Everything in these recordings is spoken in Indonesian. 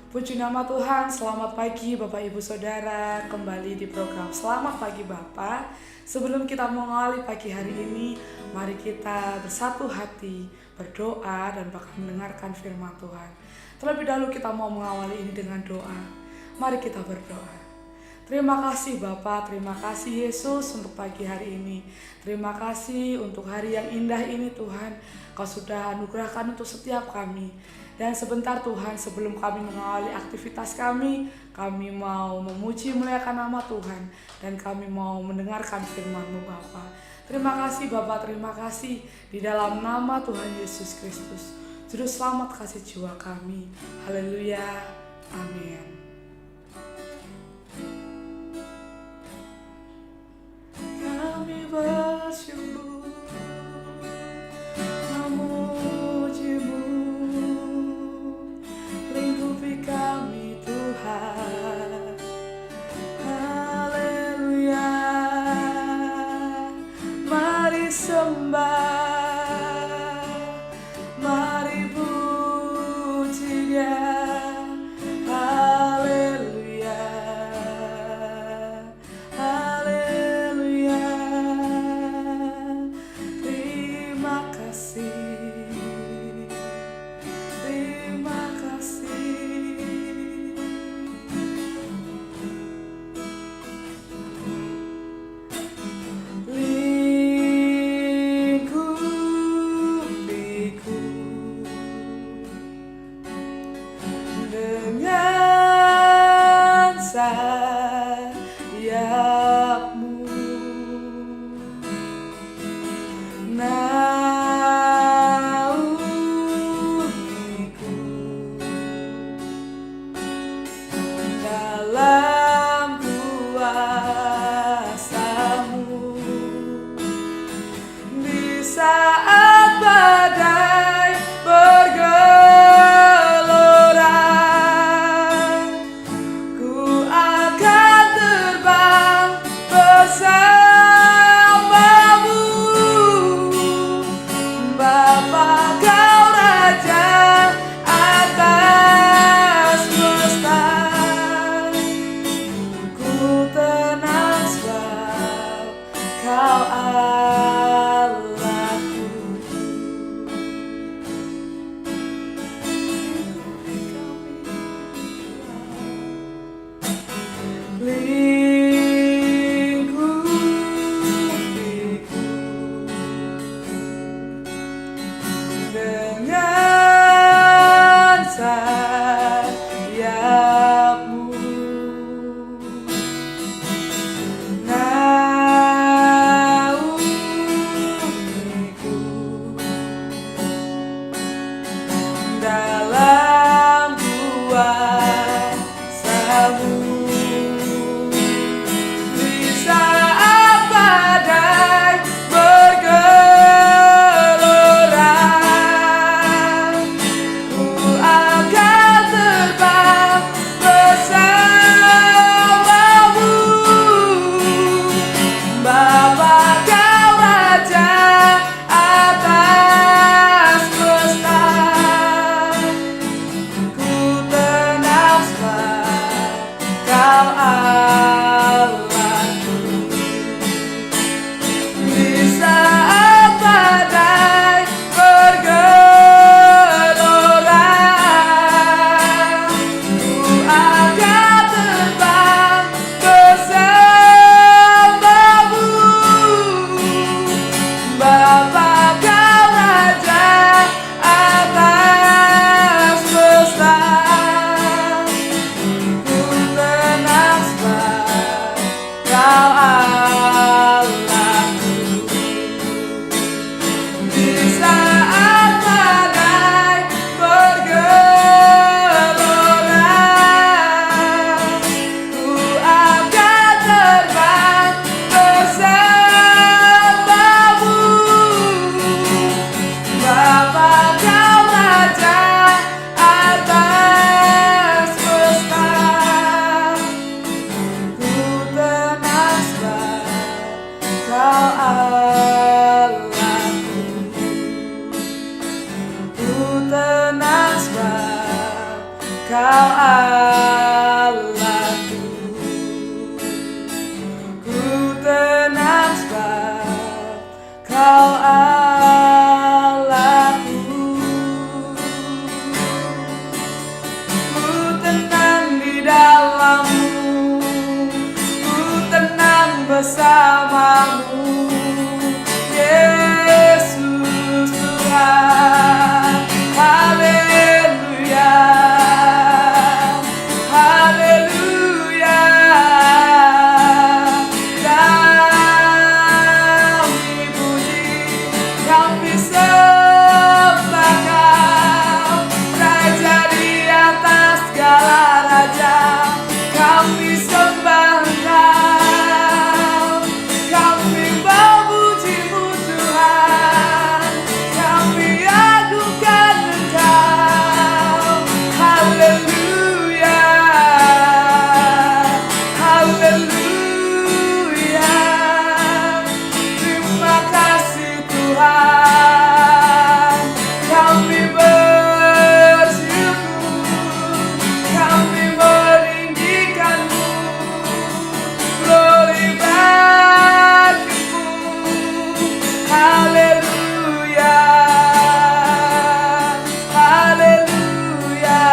Puji nama Tuhan, selamat pagi Bapak Ibu Saudara. Kembali di program Selamat Pagi Bapak. Sebelum kita mengawali pagi hari ini, mari kita bersatu hati, berdoa dan bahkan mendengarkan firman Tuhan. Terlebih dahulu kita mau mengawali ini dengan doa. Mari kita berdoa. Terima kasih Bapak, terima kasih Yesus untuk pagi hari ini. Terima kasih untuk hari yang indah ini Tuhan. Kau sudah anugerahkan untuk setiap kami. Dan sebentar Tuhan, sebelum kami mengawali aktivitas kami mau memuji memuliakan nama Tuhan. Dan kami mau mendengarkan firman-Mu Bapa. Terima kasih Bapak, terima kasih di dalam nama Tuhan Yesus Kristus. Juru selamat kasih jiwa kami. Haleluya, amin. Kami bersyukur memuji-Mu, lingkupi kami Tuhan. Haleluya, mari sembah, mari puji Dia. Haleluya, haleluya, terima kasih, terima kasih. Lingkupiku dengan sayap-Mu, naungiku dalam kuasa-Mu. Di saat badai bergelora, ku akan terbang bersama-Mu. Bapa, Kau Raja atas semesta. Ku tenang sebab Kau Allahku. Lingkupiku dengan sayap-Mu, naungiku dalam kuasa-Mu. Di saat badai bergelora, ku akan terbang bersama-Mu. Bapa, Kau Raja atas semesta. Ku tenang sebab Kau Allahku. Di saat badai bergelora, ku akan terbang bersama-Mu. Bapa, Kau Raja atas semesta. Ku tenang sebab Kau Allahku. Ku tenang sebab Kau Allahku. Ku tenang di dalam-Mu, ku tenang bersama-Mu, Yesus Tuhan. Haleluya, haleluya. Kami puji, kami sembah Kau, Raja di atas segala raja. Kami sembah Kau, kami memuji-Mu Tuhan, kami agungkan Engkau. Haleluya, haleluya. Terima kasih Tuhan, kami bersyukur, kami meninggikan-Mu. Glory bagi-Mu. Haleluya, haleluya.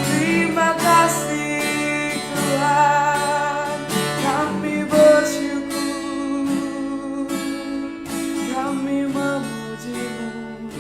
Terima kasih Tuhan, kami bersyukur, kami memuji-Mu.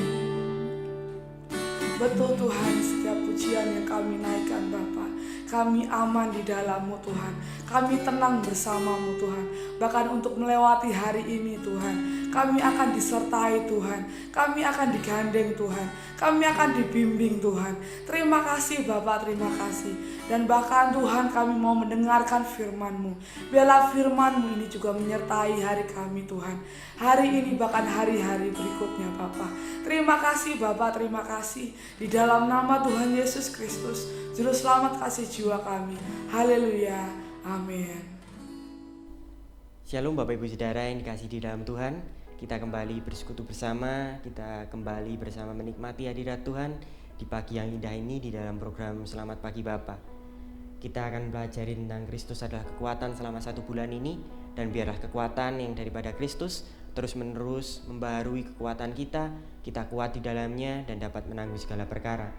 Betul Tuhan, setiap pujian yang kami naikkan Bapa, kami aman di dalam-Mu Tuhan, kami tenang bersama-Mu Tuhan. Bahkan untuk melewati hari ini Tuhan, kami akan disertai Tuhan, kami akan digandeng Tuhan, kami akan dibimbing Tuhan. Terima kasih Bapa, terima kasih. Dan bahkan Tuhan, kami mau mendengarkan firman-Mu. Biarlah firman-Mu ini juga menyertai hari kami Tuhan, hari ini bahkan hari-hari berikutnya Bapa. Terima kasih Bapa, terima kasih. Di dalam nama Tuhan Yesus Kristus, Juru Selamat kasih jiwa kami. Haleluya, amin. Shalom Bapak Ibu Saudara yang dikasihi di dalam Tuhan. Kita kembali bersekutu bersama, kita kembali bersama menikmati hadirat Tuhan di pagi yang indah ini di dalam program Selamat Pagi Bapa. Kita akan belajar tentang Kristus adalah kekuatan selama 1 bulan ini, dan biarlah kekuatan yang daripada Kristus terus menerus membaharui kekuatan kita kuat di dalamnya dan dapat menanggung segala perkara.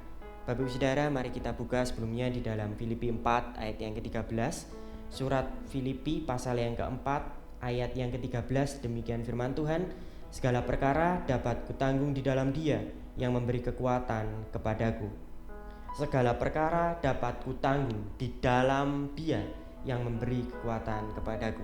Bapak Ibu Saudara, mari kita buka sebelumnya di dalam Filipi 4 ayat yang ke-13. Surat Filipi pasal yang keempat ayat yang ke-13, demikian firman Tuhan, segala perkara dapat kutanggung di dalam Dia yang memberi kekuatan kepadaku. Segala perkara dapat kutanggung di dalam Dia yang memberi kekuatan kepadaku.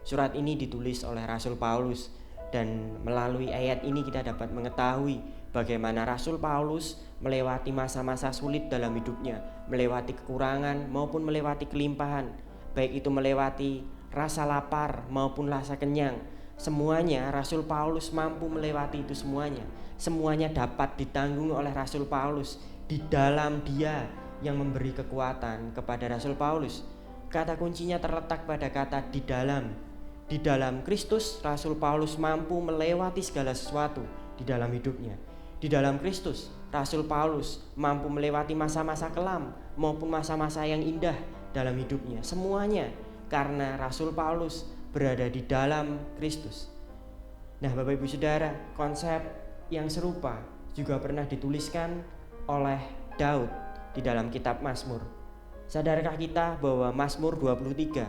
Surat ini ditulis oleh Rasul Paulus, dan melalui ayat ini kita dapat mengetahui bagaimana Rasul Paulus melewati masa-masa sulit dalam hidupnya, melewati kekurangan maupun melewati kelimpahan, baik itu melewati rasa lapar maupun rasa kenyang. Semuanya Rasul Paulus mampu melewati itu semuanya. Semuanya dapat ditanggung oleh Rasul Paulus di dalam Dia yang memberi kekuatan kepada Rasul Paulus. Kata kuncinya terletak pada kata di dalam. Di dalam Kristus, Rasul Paulus mampu melewati segala sesuatu di dalam hidupnya. Di dalam Kristus, Rasul Paulus mampu melewati masa-masa kelam maupun masa-masa yang indah dalam hidupnya. Semuanya karena Rasul Paulus berada di dalam Kristus. Nah, Bapak Ibu Saudara, konsep yang serupa juga pernah dituliskan oleh Daud di dalam kitab Mazmur. Sadarkah kita bahwa Mazmur 23,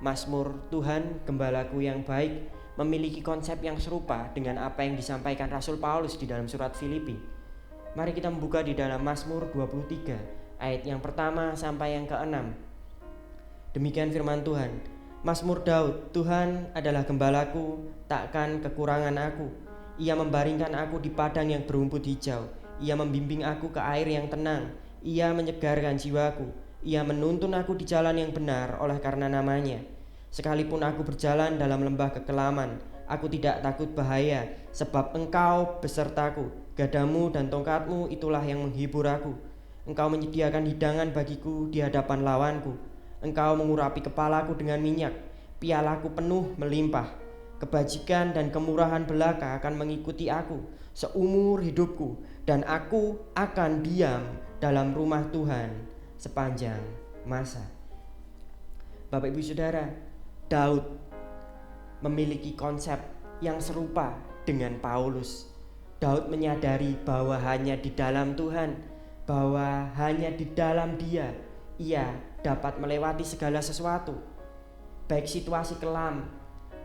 Mazmur Tuhan Gembalaku yang baik, memiliki konsep yang serupa dengan apa yang disampaikan Rasul Paulus di dalam surat Filipi. Mari kita membuka di dalam Mazmur 23 ayat yang pertama sampai yang ke-6. Demikian firman Tuhan. Mazmur Daud, Tuhan adalah gembalaku, takkan kekurangan aku. Ia membaringkan aku di padang yang berumput hijau. Ia membimbing aku ke air yang tenang. Ia menyegarkan jiwaku. Ia menuntun aku di jalan yang benar oleh karena namanya. Sekalipun aku berjalan dalam lembah kekelaman, aku tidak takut bahaya, sebab Engkau besertaku. Gadamu dan tongkatmu itulah yang menghibur aku. Engkau menyediakan hidangan bagiku di hadapan lawanku. Engkau mengurapi kepalaku dengan minyak, pialaku penuh melimpah. Kebajikan dan kemurahan belaka akan mengikuti aku seumur hidupku, dan aku akan diam dalam rumah Tuhan sepanjang masa. Bapak Ibu Saudara, Daud memiliki konsep yang serupa dengan Paulus. Daud menyadari bahwa hanya di dalam Tuhan, bahwa hanya di dalam Dia, ia dapat melewati segala sesuatu, baik situasi kelam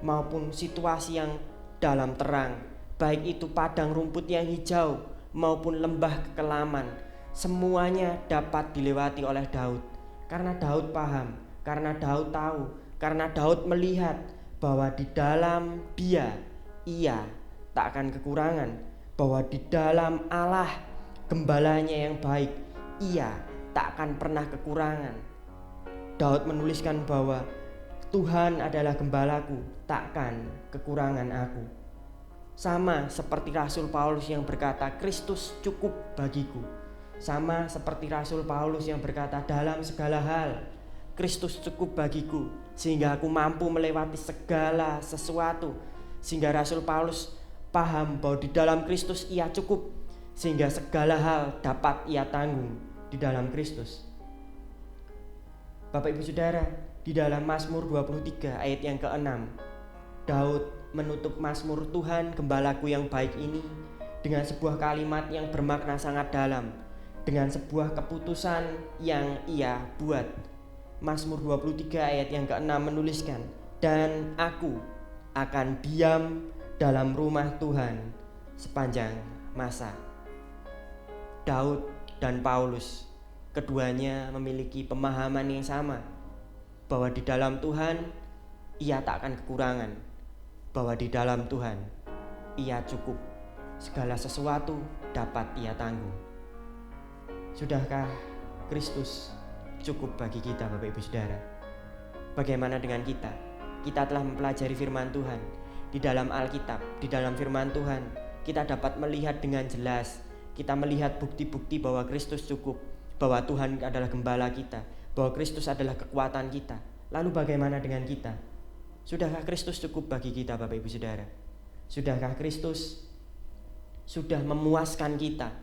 maupun situasi yang dalam terang, baik itu padang rumput yang hijau maupun lembah kekelaman. Semuanya dapat dilewati oleh Daud, karena Daud paham, karena Daud tahu, karena Daud melihat bahwa di dalam Dia ia tak akan kekurangan, bahwa di dalam Allah gembalanya yang baik ia tak akan pernah kekurangan. Daud menuliskan bahwa Tuhan adalah gembalaku, takkan kekurangan aku. Sama seperti Rasul Paulus yang berkata, Kristus cukup bagiku. Sama seperti Rasul Paulus yang berkata, dalam segala hal Kristus cukup bagiku, sehingga aku mampu melewati segala sesuatu. Sehingga Rasul Paulus paham bahwa di dalam Kristus ia cukup, sehingga segala hal dapat ia tanggung di dalam Kristus. Bapak Ibu Saudara, di dalam Mazmur 23 ayat yang ke-6, Daud menutup Mazmur Tuhan Gembalaku yang baik ini dengan sebuah kalimat yang bermakna sangat dalam, dengan sebuah keputusan yang ia buat. Mazmur 23 ayat yang ke-6 menuliskan, dan aku akan diam dalam rumah Tuhan sepanjang masa. Daud dan Paulus, keduanya memiliki pemahaman yang sama, bahwa di dalam Tuhan ia tak akan kekurangan, bahwa di dalam Tuhan ia cukup, segala sesuatu dapat ia tanggung. Sudahkah Kristus cukup bagi kita, Bapak Ibu Saudara? Bagaimana dengan kita? Kita telah mempelajari firman Tuhan. Di dalam Alkitab, di dalam firman Tuhan, kita dapat melihat dengan jelas, kita melihat bukti-bukti bahwa Kristus cukup, bahwa Tuhan adalah gembala kita, bahwa Kristus adalah kekuatan kita. Lalu bagaimana dengan kita? Sudahkah Kristus cukup bagi kita, Bapak Ibu Saudara? Sudahkah Kristus sudah memuaskan kita,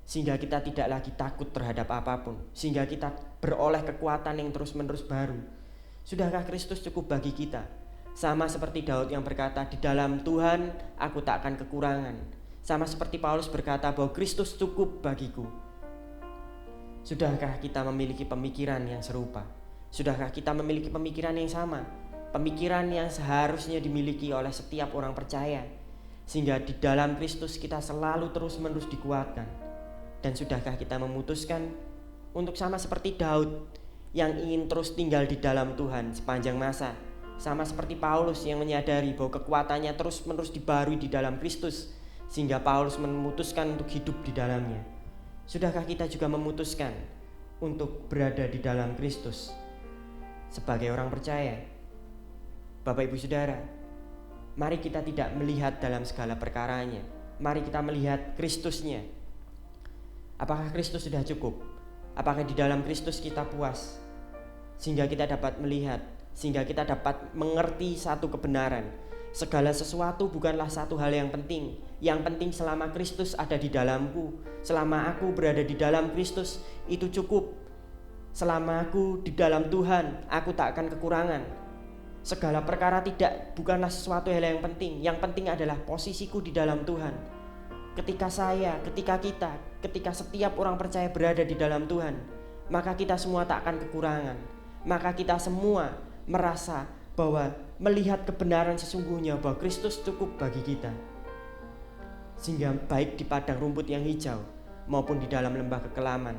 sehingga kita tidak lagi takut terhadap apapun, sehingga kita beroleh kekuatan yang terus-menerus baru? Sudahkah Kristus cukup bagi kita? Sama seperti Daud yang berkata, di dalam Tuhan aku tak akan kekurangan. Sama seperti Paulus berkata bahwa Kristus cukup bagiku. Sudahkah kita memiliki pemikiran yang serupa? Sudahkah kita memiliki pemikiran yang sama? Pemikiran yang seharusnya dimiliki oleh setiap orang percaya, sehingga di dalam Kristus kita selalu terus-menerus dikuatkan. Dan sudahkah kita memutuskan untuk sama seperti Daud yang ingin terus tinggal di dalam Tuhan sepanjang masa, sama seperti Paulus yang menyadari bahwa kekuatannya terus-menerus dibarui di dalam Kristus, sehingga Paulus memutuskan untuk hidup di dalamnya. Sudahkah kita juga memutuskan untuk berada di dalam Kristus sebagai orang percaya? Bapak Ibu Saudara, mari kita tidak melihat dalam segala perkaranya, mari kita melihat Kristusnya. Apakah Kristus sudah cukup? Apakah di dalam Kristus kita puas? Sehingga kita dapat melihat, sehingga kita dapat mengerti satu kebenaran. Segala sesuatu bukanlah satu hal yang penting. Yang penting selama Kristus ada di dalamku, selama aku berada di dalam Kristus, itu cukup. Selama aku di dalam Tuhan, aku tak akan kekurangan. Segala perkara bukanlah sesuatu hal yang penting. Yang penting adalah posisiku di dalam Tuhan. Ketika ketika setiap orang percaya berada di dalam Tuhan, maka kita semua tak akan kekurangan. Maka kita semua merasa bahwa melihat kebenaran sesungguhnya bahwa Kristus cukup bagi kita. Sehingga baik di padang rumput yang hijau maupun di dalam lembah kekelaman,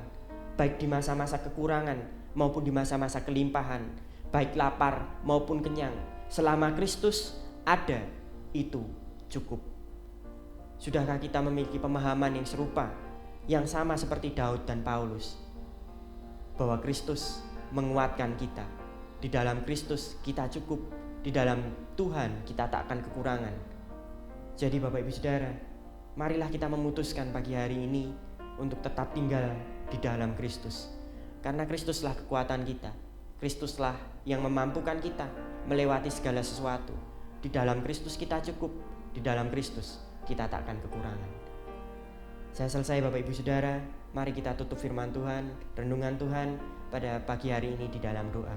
baik di masa-masa kekurangan maupun di masa-masa kelimpahan, baik lapar maupun kenyang, selama Kristus ada, itu cukup. Sudahkah kita memiliki pemahaman yang serupa, yang sama seperti Daud dan Paulus, bahwa Kristus menguatkan kita? Di dalam Kristus kita cukup, di dalam Tuhan kita tak akan kekurangan. Jadi Bapak Ibu Saudara, marilah kita memutuskan pagi hari ini untuk tetap tinggal di dalam Kristus. Karena Kristuslah kekuatan kita, Kristuslah yang memampukan kita melewati segala sesuatu. Di dalam Kristus kita cukup, di dalam Kristus kita tak akan kekurangan. Saya selesai Bapak Ibu Saudara, mari kita tutup firman Tuhan, renungan Tuhan pada pagi hari ini di dalam doa.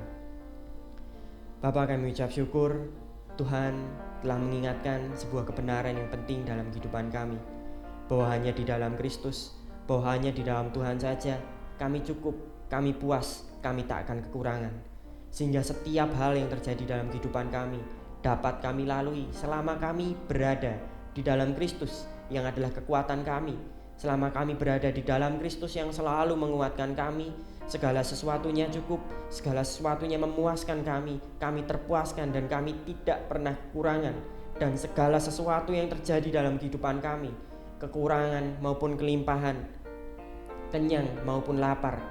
Bapa, kami ucap syukur Tuhan telah mengingatkan sebuah kebenaran yang penting dalam kehidupan kami, bahwa hanya di dalam Kristus, bahwa hanya di dalam Tuhan saja kami cukup, kami puas, kami tak akan kekurangan. Sehingga setiap hal yang terjadi dalam kehidupan kami dapat kami lalui selama kami berada di dalam Kristus yang adalah kekuatan kami. Selama kami berada di dalam Kristus yang selalu menguatkan kami, segala sesuatunya cukup, segala sesuatunya memuaskan kami terpuaskan dan kami tidak pernah kekurangan. Dan segala sesuatu yang terjadi dalam kehidupan kami, kekurangan maupun kelimpahan, kenyang maupun lapar,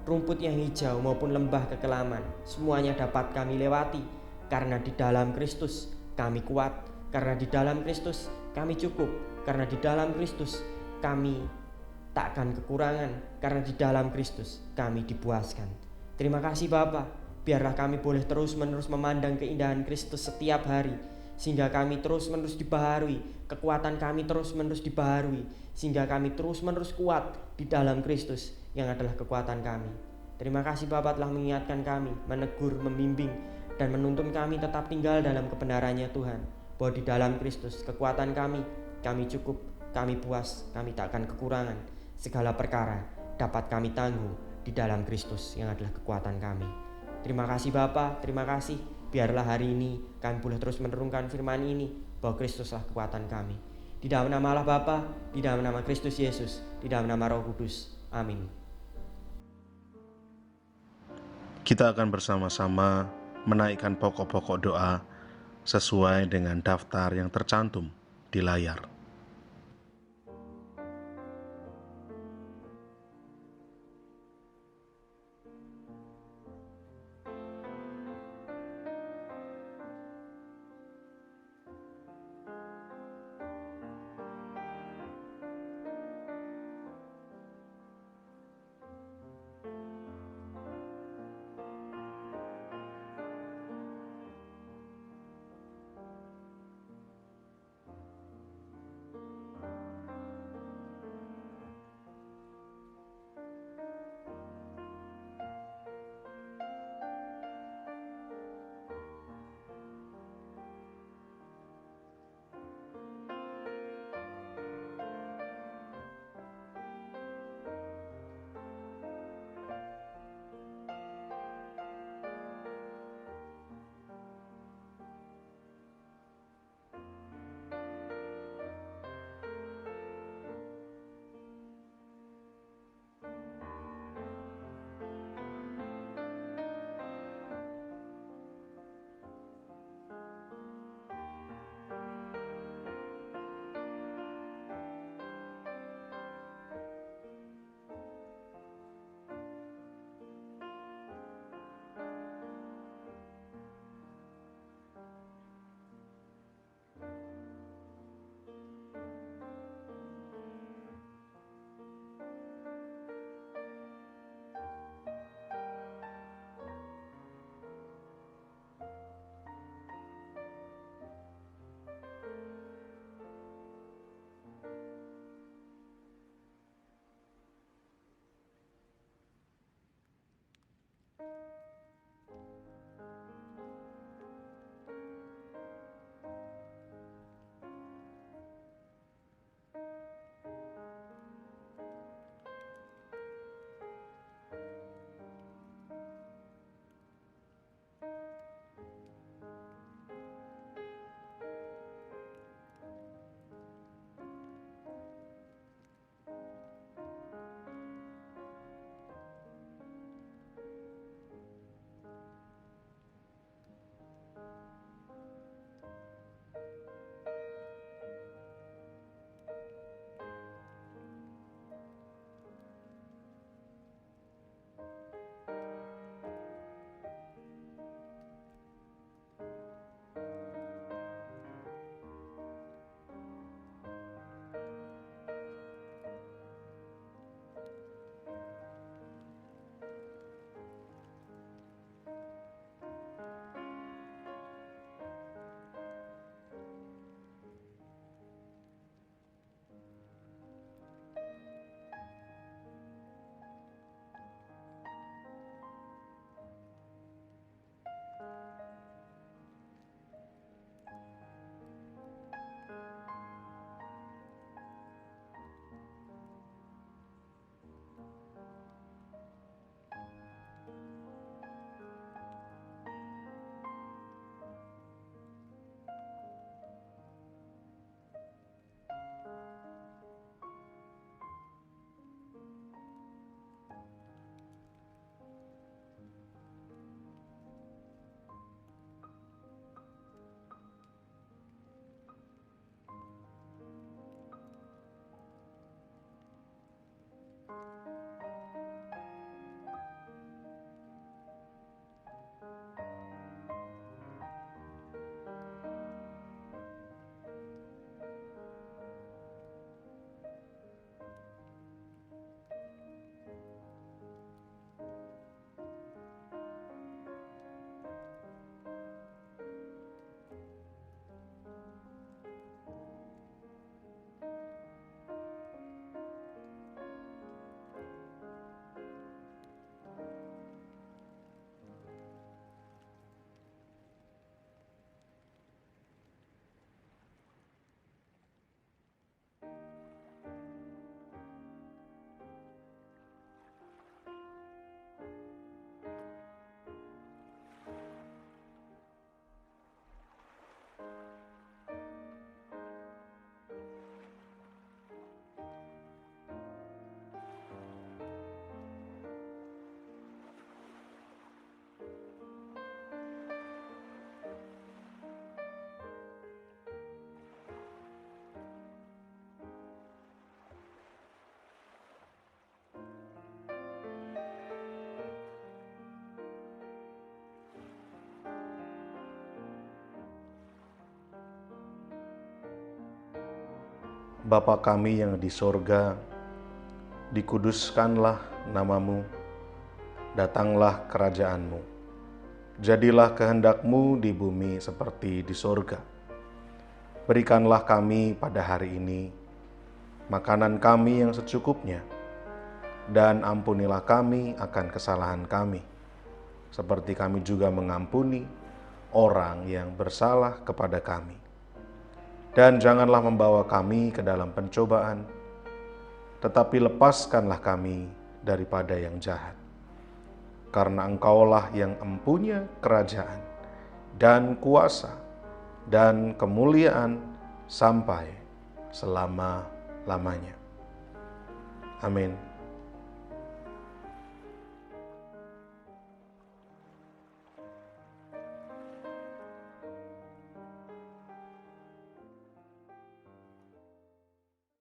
rumput yang hijau maupun lembah kekelaman, semuanya dapat kami lewati karena di dalam Kristus kami kuat, karena di dalam Kristus kami cukup, karena di dalam Kristus kami tak akan kekurangan, karena di dalam Kristus kami dipuaskan. Terima kasih Bapa, biarlah kami boleh terus-menerus memandang keindahan Kristus setiap hari, sehingga kami terus-menerus dibaharui, kekuatan kami terus-menerus dibaharui, sehingga kami terus-menerus kuat di dalam Kristus yang adalah kekuatan kami. Terima kasih Bapa telah mengingatkan kami, menegur, membimbing, dan menuntun kami tetap tinggal dalam kebenarannya Tuhan, bahwa di dalam Kristus kekuatan kami cukup, kami puas, kami tak akan kekurangan. Segala perkara dapat kami tanggung di dalam Kristus yang adalah kekuatan kami. Terima kasih Bapa, terima kasih. Biarlah hari ini kami boleh terus menerungkan firman ini, bahwa Kristuslah kekuatan kami. Di dalam nama Allah Bapa, di dalam nama Kristus Yesus, di dalam nama Roh Kudus. Amin. Kita akan bersama-sama menaikkan pokok-pokok doa sesuai dengan daftar yang tercantum di layar. Bapa kami yang di sorga, dikuduskanlah namamu, datanglah kerajaan-Mu. Jadilah kehendak-Mu di bumi seperti di sorga. Berikanlah kami pada hari ini makanan kami yang secukupnya, dan ampunilah kami akan kesalahan kami, seperti kami juga mengampuni orang yang bersalah kepada kami. Dan janganlah membawa kami ke dalam pencobaan, tetapi lepaskanlah kami daripada yang jahat. Karena Engkaulah yang empunya kerajaan dan kuasa dan kemuliaan sampai selama-lamanya. Amin.